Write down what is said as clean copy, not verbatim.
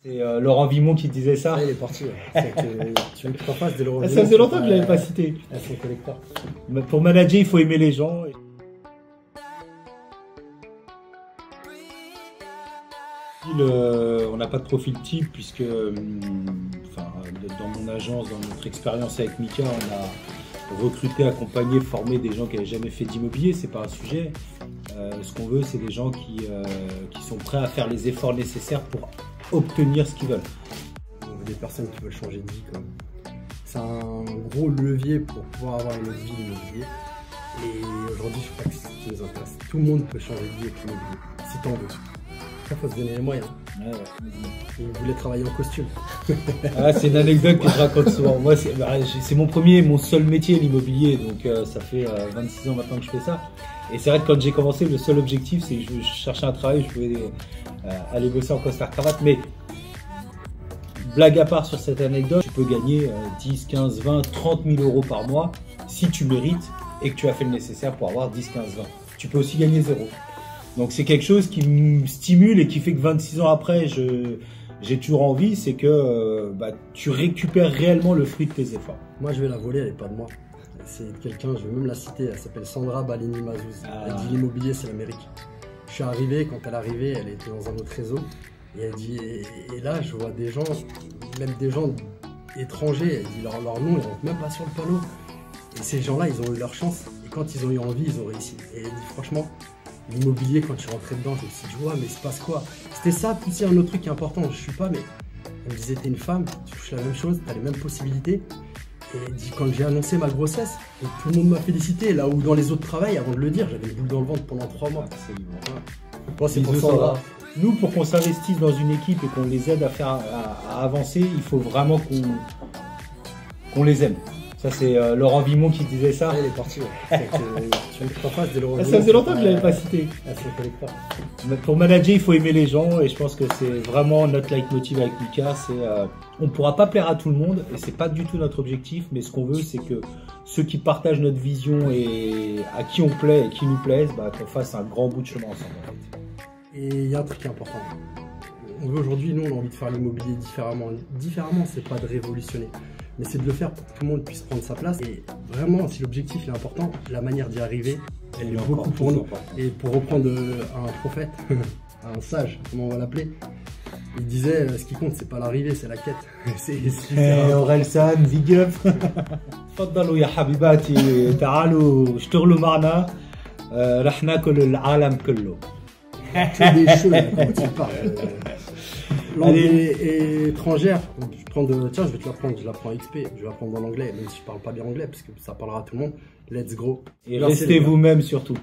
C'est Laurent Vimon qui disait ça. Ah, il est parti. Ouais. Tu veux que je t'en fasse de Laurent Vimon? Ça faisait longtemps que je l'avais pas cité. Son collecteur. Pour manager, il faut aimer les gens. On n'a pas de profil type puisque dans mon agence, dans notre expérience avec Mika, on a recruté, accompagné, formé des gens qui n'avaient jamais fait d'immobilier, c'est pas un sujet. Ce qu'on veut, c'est des gens qui sont prêts à faire les efforts nécessaires pour obtenir ce qu'ils veulent. On veut des personnes qui veulent changer de vie quand même. C'est un gros levier pour pouvoir avoir une autre vie d'immobilier. Et aujourd'hui, je crois que c'est ce qui nous intéresse. Tout le monde peut changer de vie avec l'immobilier, si t'en veux. Il faut se donner les moyens. Ouais. Il voulait travailler en costume. C'est une anecdote que je raconte souvent. Moi, c'est mon seul métier, l'immobilier. Donc, ça fait 26 ans maintenant que je fais ça. Et c'est vrai que quand j'ai commencé, le seul objectif, c'est que je cherchais un travail, je pouvais aller bosser en costard-cravate. Mais, blague à part sur cette anecdote, tu peux gagner 10, 15, 20, 30 000 euros par mois si tu mérites et que tu as fait le nécessaire pour avoir 10, 15, 20. Tu peux aussi gagner 0. Donc c'est quelque chose qui me stimule et qui fait que 26 ans après, j'ai toujours envie, c'est que tu récupères réellement le fruit de tes efforts. Moi je vais la voler, elle n'est pas de moi. C'est quelqu'un, je vais même la citer, elle s'appelle Sandra Balini Mazouz. Elle dit l'immobilier c'est l'Amérique. Je suis arrivé, quand elle est arrivée, elle était dans un autre réseau. Et elle dit, et là je vois des gens, même des gens étrangers, elle dit leur nom, ils rentrent même pas sur le panneau. Et ces gens-là, ils ont eu leur chance. Et quand ils ont eu envie, ils ont réussi. Et elle dit franchement, l'immobilier, quand je suis rentré dedans, je me suis dit, ouais, mais il se passe quoi? C'était ça, plus un autre truc qui est important, je suis pas, mais elle me disait, t'es une femme, tu touches la même chose, t'as les mêmes possibilités. Et elle dit, quand j'ai annoncé ma grossesse, et tout le monde m'a félicité, là où dans les autres travails, avant de le dire, j'avais une boule dans le ventre pendant 3 mois. Bon, c'est pour ça. Nous, pour qu'on s'investisse dans une équipe et qu'on les aide à avancer, il faut vraiment qu'on les aime. Ça, c'est Laurent Vimon qui disait ça. Ah, il est parti. Ouais. Tu veux que je t'en fasse de Laurent Vimon? Ça faisait longtemps que je l'avais pas cité. Son collecteur. Pour manager, il faut aimer les gens et je pense que c'est vraiment notre leitmotiv avec Mika. On ne pourra pas plaire à tout le monde et c'est pas du tout notre objectif. Mais ce qu'on veut, c'est que ceux qui partagent notre vision et à qui on plaît et qui nous plaisent, qu'on fasse un grand bout de chemin ensemble. En fait. Et il y a un truc important. On veut aujourd'hui, nous, on a envie de faire l'immobilier différemment. Différemment, c'est pas de révolutionner. Mais c'est de le faire pour que tout le monde puisse prendre sa place. Et vraiment, si l'objectif est important, la manière d'y arriver, elle est beaucoup pour nous. Et pour reprendre un prophète, un sage, comment on va l'appeler, il disait ce qui compte, c'est pas l'arrivée, c'est la quête. Orelsan, big up. تفضلوا يا حبيباتي تعالوا اشتغلوا معنا راح ناكل العالم كله. Que des choses quand tu parles. Langue étrangère, tiens, je vais te l'apprendre, je l'apprends XP, je vais l'apprendre en anglais, même si je parle pas bien anglais, parce que ça parlera à tout le monde. Let's go. Et restez vous-même surtout.